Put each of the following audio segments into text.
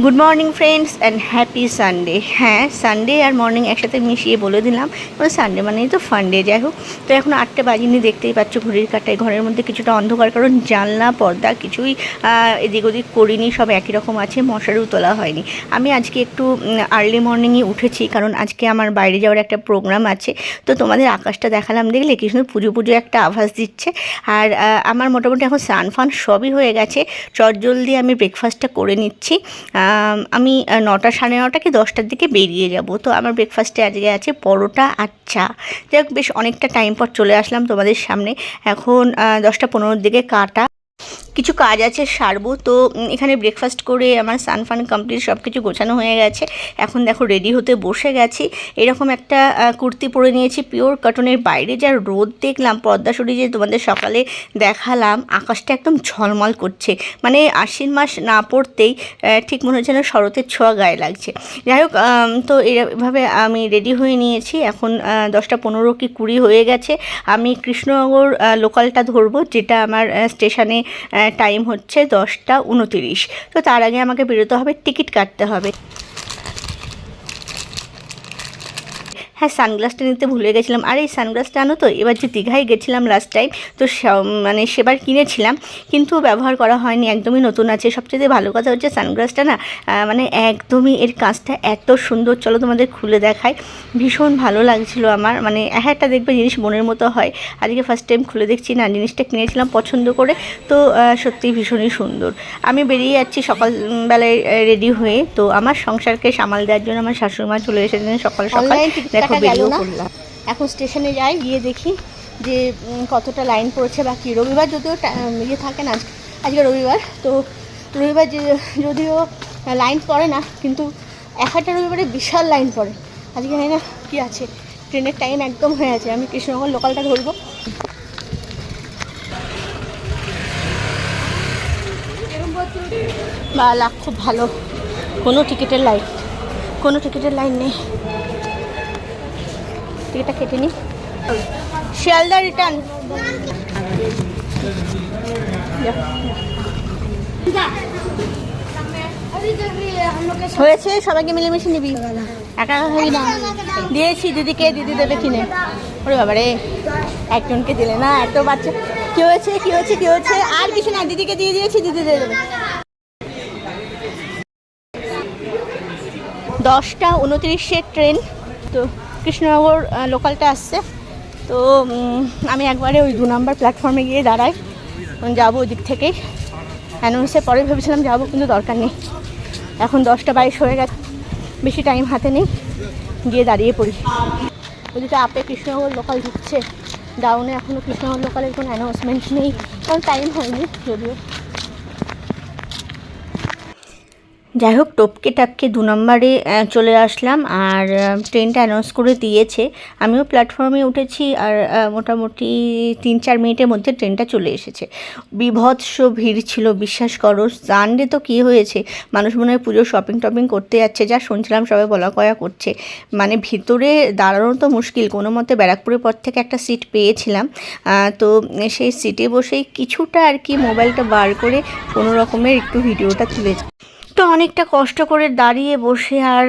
Good morning friends and happy Sunday. হ্যাঁ, Sunday আর morning একসাথে মিশিয়ে বলে দিলাম, কারণ সানডে মানেই তো ফান্ডে। যাই হোক, তো এখন 8টা বাজিনি, দেখতেই পাচ্ছ ঘড়ির কাঁটায়। ঘরের মধ্যে কিছুটা অন্ধকার, কারণ জানলা পর্দা কিছুই এদিক ওদিক করিনি, সব একই রকম আছে, মশারিও তোলা হয়নি। আমি আজকে একটু আর্লি মর্নিংয়ে উঠেছি, কারণ আজকে আমার বাইরে যাওয়ার একটা প্রোগ্রাম আছে। তো তোমাদের আকাশটা দেখালাম, দেখলে কি সুন্দর পুজো পুজো একটা আভাস দিচ্ছে। আর আমার মোটামুটি এখন স্নান ফান সবই হয়ে গেছে। চটজলদি আমি ব্রেকফাস্টটা করে নিচ্ছি। আমি 9টা সাড়ে 9টা কি 10টার দিকে বেরিয়ে যাব। তো আমার ব্রেকফাস্টে আজকে আছে পরোটা আর চা। যাই হোক, বেশ অনেকটা টাইম পর চলে আসলাম তোমাদের সামনে। এখন 10টা 15-র দিকে কাটা কিছু কাজ আছে সারবো। তো এখানে ব্রেকফাস্ট করে আমার সানফান কমপ্লিট, সব কিছু গোছানো হয়ে গেছে। এখন দেখো রেডি হতে বসে গেছি। এরকম একটা কুর্তি পরে নিয়েছি পিওর কটনের। বাইরে যা রোদ দেখলাম, পদ্মাসুরি যে তোমাদের সকালে দেখালাম, আকাশটা একদম ঝলমল করছে। মানে আশ্বিন মাস না পড়তেই ঠিক মনে হচ্ছে না শরতের ছোঁয়া গায়ে লাগছে। যাই হোক, তো এভাবে আমি রেডি হয়ে নিয়েছি। এখন 10টা 15 কি 20 হয়ে গেছে। আমি কৃষ্ণনগর লোকালটা ধরবো, যেটা আমার স্টেশনে টাইম হচ্ছে 10টা 29। তো তার আগে আমাকে বেরোতে হবে, টিকিট কাটতে হবে। হ্যাঁ, সানগ্লাসটা নিতে ভুলে গেছিলাম। আর এই সানগ্লাসটা আনো তো, এবার যে দীঘায় গেছিলাম লাস্ট টাইম, তো মানে সেবার কিনেছিলাম, কিন্তু ব্যবহার করা হয়নি, একদমই নতুন আছে। সবচেয়ে ভালো কথা হচ্ছে সানগ্লাসটা না, মানে একদমই এর কাজটা এত সুন্দর। চলো তোমাদের খুলে দেখাই। ভীষণ ভালো লাগছিল আমার। মানে একটা দেখবে জিনিস মনের মতো হয়। আজকে ফার্স্ট টাইম খুলে দেখছি, না জিনিসটা কিনেছিলাম পছন্দ করে। তো সত্যিই ভীষণই সুন্দর। আমি বেরিয়ে যাচ্ছি সকালবেলায় রেডি হয়ে। তো আমার সংসারকে সামাল দেওয়ার জন্য আমার শাশুড়িমা চলে এসেছেন সকাল সকাল। দেখো বেরিয়ে পড়লাম। এখন স্টেশনে যাই, গিয়ে দেখি যে কতটা লাইন পড়েছে বা কী। রবিবার যদিও ইয়ে থাকে না, আজকে রবিবার। তো রবিবার যদিও লাইন পড়ে না, কিন্তু একটা রবিবারে বিশাল লাইন পড়ে। আজকে হয় না কী আছে, ট্রেনের টাইম একদম হয়ে আছে। আমি কৃষ্ণনগর লোকালটা ধরবো। বা লাখ খুব ভালো, কোনো টিকিটের লাইন নেই। টিকিটটা কেটে নিই। শিয়ালদা রিটার্ন হয়েছে। সবাইকে মিলেমিশে নিবি, একা হবি না। দিয়েছি দিদিকে, দিদি দেবে কিনে। ওরে বাবা রে, একজনকে দিলে না, এত বাচ্চা। কি হয়েছে? আর কিছু না, দিদিকে দিয়ে দিয়েছি, দিদি দিয়ে দেবে। 10টা 29-এর ট্রেন। তো কৃষ্ণনগর লোকালটা আসছে। তো আমি একবারে ওই 2 নম্বর প্ল্যাটফর্মে গিয়ে দাঁড়াই, যাবো ওই দিক থেকেই। অ্যানাউন্সের পরে ভেবেছিলাম যাবো, কিন্তু দরকার নেই। এখন 10টা 22 হয়ে গেছে, বেশি টাইম হাতে নেই, গিয়ে দাঁড়িয়ে পড়ি। ওদিকে আপে কৃষ্ণনগর লোকাল ঢুকছে, ডাউনে এখনও কৃষ্ণনগর লোকালের কোনো অ্যানাউন্সমেন্ট নেই, কারণ টাইম হয়নি যদিও। যাই হোক, টপকে টাপকে 2 নম্বরে চলে আসলাম। আর ট্রেনটা অ্যানাউন্স করে দিয়েছে, আমিও প্ল্যাটফর্মে উঠেছি। আর মোটামুটি 3-4 মিনিটের মধ্যে ট্রেনটা চলে এসেছে। বিভৎস ভিড় ছিল, বিশ্বাস করো। সানডে তো কী হয়েছে, মানুষ মনে হয় পুজোর শপিং করতে যাচ্ছে, যা শুনছিলাম সবাই বলা কয়া করছে। মানে ভিতরে দাঁড়ানো তো মুশকিল, কোনো মতে ব্যারাকপুরের পর থেকে একটা সিট পেয়েছিলাম। তো সেই সিটে বসেই কিছুটা আর কি মোবাইলটা বার করে কোনো রকমের একটু ভিডিওটা তুলেছি। তো অনেকটা কষ্ট করে দাঁড়িয়ে বসে আর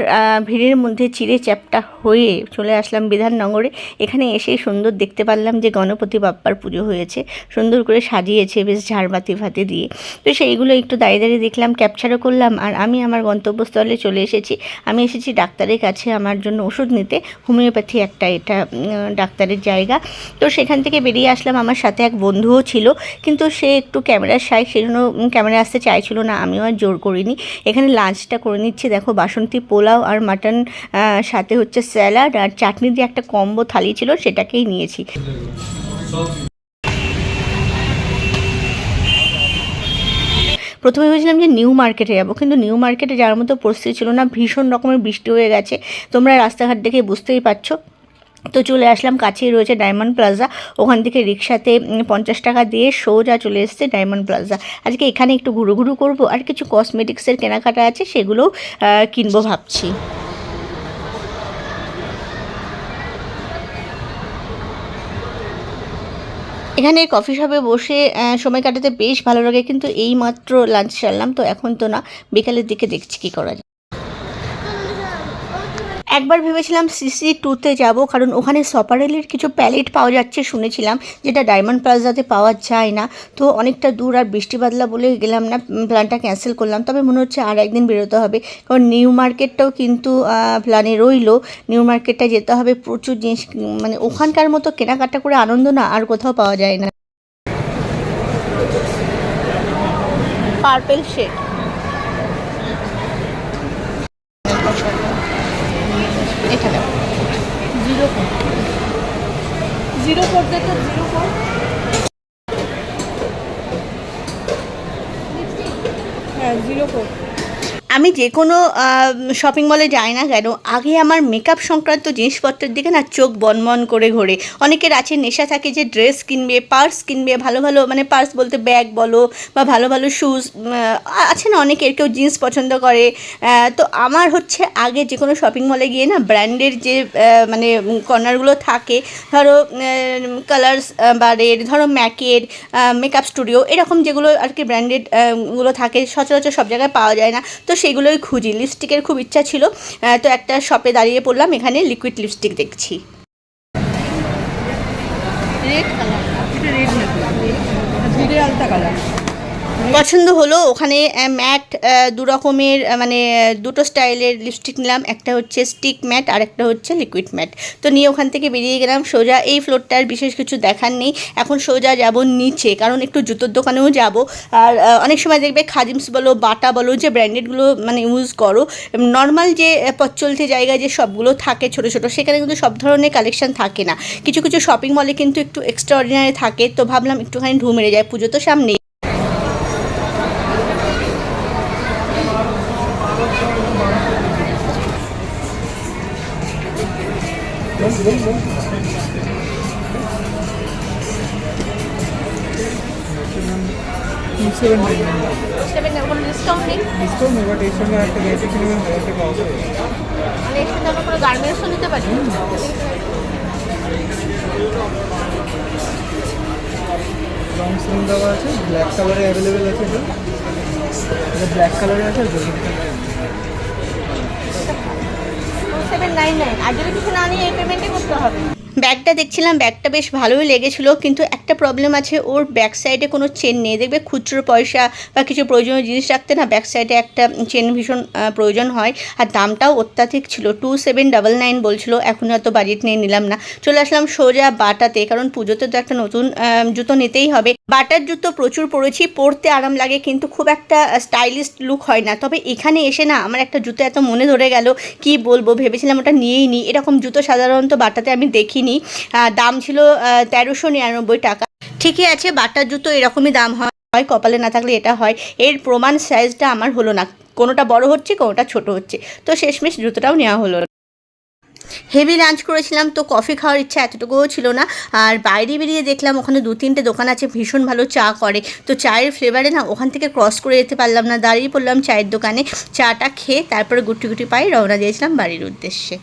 ভিড়ের মধ্যে চিড়ে চ্যাপ্টা হয়ে চলে আসলাম বিধাননগরে। এখানে এসেই সুন্দর দেখতে পারলাম যে গণপতি বাপ্পার পুজো হয়েছে, সুন্দর করে সাজিয়েছে বেশ ঝাড়বাতি ফাতি দিয়ে। তো সেইগুলো একটু দাঁড়িয়ে দেখলাম, ক্যাপচারও করলাম। আর আমি আমার গন্তব্যস্থলে চলে এসেছি। আমি এসেছি ডাক্তারের কাছে আমার জন্য ওষুধ নিতে, হোমিওপ্যাথি একটা এটা ডাক্তারের জায়গা। তো সেখান থেকে বেরিয়ে আসলাম। আমার সাথে এক বন্ধুও ছিল, কিন্তু সে একটু ক্যামেরার শাই, সেজন্য ক্যামেরা আসতে চাইছিল না, আমিও আর জোর করিনি। এখানে লাঞ্চটা করে নিচ্ছি। দেখো, বাসন্তী পোলাও আর মাটন, সাথে হচ্ছে স্যালাড আর চাটনি দিয়ে একটা কম্বো থালি ছিল, সেটাকেই নিয়েছি। প্রথমে ভেবেছিলাম যে নিউ মার্কেটে যাবো, কিন্তু নিউ মার্কেটে যাওয়ার মতো পরিস্থিতি ছিল না, ভীষণ রকমের বৃষ্টি হয়ে গেছে, তোমরা রাস্তাঘাট দেখে বুঝতেই পারছো। তো চলে আসলাম, কাছেই রয়েছে ডায়মন্ড প্লাজা। ওখান থেকে রিক্সাতে 50 টাকা দিয়ে সোজা চলে এসেছে ডায়মন্ড প্লাজা। আজকে এখানে একটু ঘুরু করবো, আর কিছু কসমেটিক্সের কেনাকাটা আছে, সেগুলোও কিনবো ভাবছি। এখানে কফি শপে বসে সময় কাটাতে বেশ ভালো লাগে, কিন্তু এই মাত্র লাঞ্চ সারলাম, তো এখন তো না, বিকালের দিকে দেখছি কী করা যায়। একবার ভেবেছিলাম CC2-তে যাব, কারণ ওখানে সপারেলের কিছু প্যালেট পাওয়া যাচ্ছে শুনেছিলাম, যেটা ডায়মন্ড প্লাজাতে পাওয়া যায় না। তো অনেকটা দূর আর বৃষ্টি বাদলা বলে গেলাম না, প্ল্যানটা ক্যান্সেল করলাম। তবে মনে হচ্ছে আর একদিন বেরোতে হবে, কারণ নিউ মার্কেটটাও কিন্তু প্ল্যানে রইলো। নিউ মার্কেটটা যেতে হবে, প্রচুর জিনিস, মানে ওখানকার মতো কেনাকাটা করে আনন্দ না আর কোথাও পাওয়া যায় না। পার্পেল শেড, এটা দাও। 04 দেখো 04 হ্যাঁ 04। আমি যে কোনো শপিং মলে যাই না কেন, আগে আমার মেকআপ সংক্রান্ত জিনিসপত্রের দিকে না চোখ বনবন করে ঘোরে। অনেকের আছে নেশা থাকে যে ড্রেস কিনবে, পার্স কিনবে, ভালো ভালো, মানে পার্স বলতে ব্যাগ বলো বা ভালো ভালো শ্যুজ, আছে না অনেকের, কেউ জিন্স পছন্দ করে। তো আমার হচ্ছে আগে যে কোনো শপিং মলে গিয়ে না ব্র্যান্ডের যে মানে কর্নারগুলো থাকে, ধরো কালার্স বা রেড, ধরো ম্যাকের, মেকআপ স্টুডিও, এরকম যেগুলো আর কি ব্র্যান্ডেড গুলো থাকে, সচরাচর সব জায়গায় পাওয়া যায় না, তো সেগুলোই খুঁজি। লিপস্টিকের খুব ইচ্ছা ছিল, তো একটা শপে দাঁড়িয়ে পড়লাম, এখানে লিকুইড লিপস্টিক দেখছি। রেড কালার, এটা রেড না, ধীরে আলতা কালার পছন্দ হলো। ওখানে ম্যাট দু রকমের, মানে দুটো স্টাইলের লিপস্টিক নিলাম, একটা হচ্ছে স্টিক ম্যাট আর একটা হচ্ছে লিকুইড ম্যাট। তো নিয়ে ওখান থেকে বেরিয়ে গেলাম সোজা। এই ফ্লোরটার বিশেষ কিছু দেখার নেই, এখন সোজা যাব নিচে, কারণ একটু জুতোর দোকানেও যাব। আর অনেক সময় দেখবে খাদিমস বলো, বাটা বলো, যে ব্র্যান্ডেডগুলো মানে ইউজ করো, নর্মাল যে পথ চলতি জায়গায় যে সবগুলো থাকে ছোটো ছোটো, সেখানে কিন্তু সব ধরনের কালেকশন থাকে না। কিছু কিছু শপিং মলে কিন্তু একটু এক্সট্রা অর্ডিনারি থাকে, তো ভাবলাম একটুখানি ঢু মেরে যায়, পুজো তো সামনে। কোনো ডিসকাউন্ট নেই, ডিসকাউন্ট নেই, বাট এর সঙ্গে একটা বেসিক নেবেন, একটা অফার মানে এর সাথে আমরা কোনো গার্মেন্টসও নিতে পারি। লং স্লিভ দেওয়া আছে, ব্ল্যাক কালারে অ্যাভেলেবেল আছে, এটা ব্ল্যাক কালারে আছে, গোল্ডেন কালারে। 799, আর যদি কিছু না নিয়ে এই পেমেন্টই করতে হবে। ব্যাগটা দেখছিলাম, ব্যাগটা বেশ ভালোই লেগেছিলো, কিন্তু একটা প্রবলেম আছে, ওর ব্যাক সাইডে কোনো চেন নেই। দেখবে খুচরো পয়সা বা কিছু প্রয়োজনীয় জিনিস রাখতে না ব্যাক সাইডে একটা চেন ভীষণ প্রয়োজন হয়, আর দামটাও অত্যাধিক ছিল, 2799 বলছিল। এখন হয়তো বাজেট নিয়ে নিলাম না, চলে আসলাম সোজা বাটাতে, কারণ পুজোতে তো একটা নতুন জুতো নিতেই হবে। বাটার জুতো প্রচুর পরেছি, পরতে আরাম লাগে, কিন্তু খুব একটা স্টাইলিশ লুক হয় না। তবে এখানে এসে না আমার একটা জুতো এত মনে ধরে গেল, কি বলবো, ভেবেছিলাম ওটা নিয়েই নিই। এরকম জুতো সাধারণত বাটাতে আমি দেখিনি। দাম ছিল 1399 টাকা। ঠিকই আছে, বাটার জুতো এরকমই দাম হয়, কপালে না থাকলে এটা হয়। এর প্রমাণ সাইজটা আমার হলো না, কোনোটা বড় হচ্ছে, কোনোটা ছোট হচ্ছে, তো শেষমেশ জুতোটাও নেওয়া হলো। হেভি লাঞ্চ করেছিলাম, তো কফি খাওয়ার ইচ্ছা এতটুকুও ছিল না। আর বাইরে বেরিয়ে দেখলাম ওখানে 2-3টে দোকান আছে, ভীষণ ভালো চা করে, তো চায়ের ফ্লেভারে না ওখান থেকে ক্রস করে যেতে পারলাম না, দাঁড়িয়ে পড়লাম চায়ের দোকানে। চাটা খেয়ে তারপরে গুটি গুটি পায়ে রওনা দিয়েছিলাম বাড়ির উদ্দেশ্যে।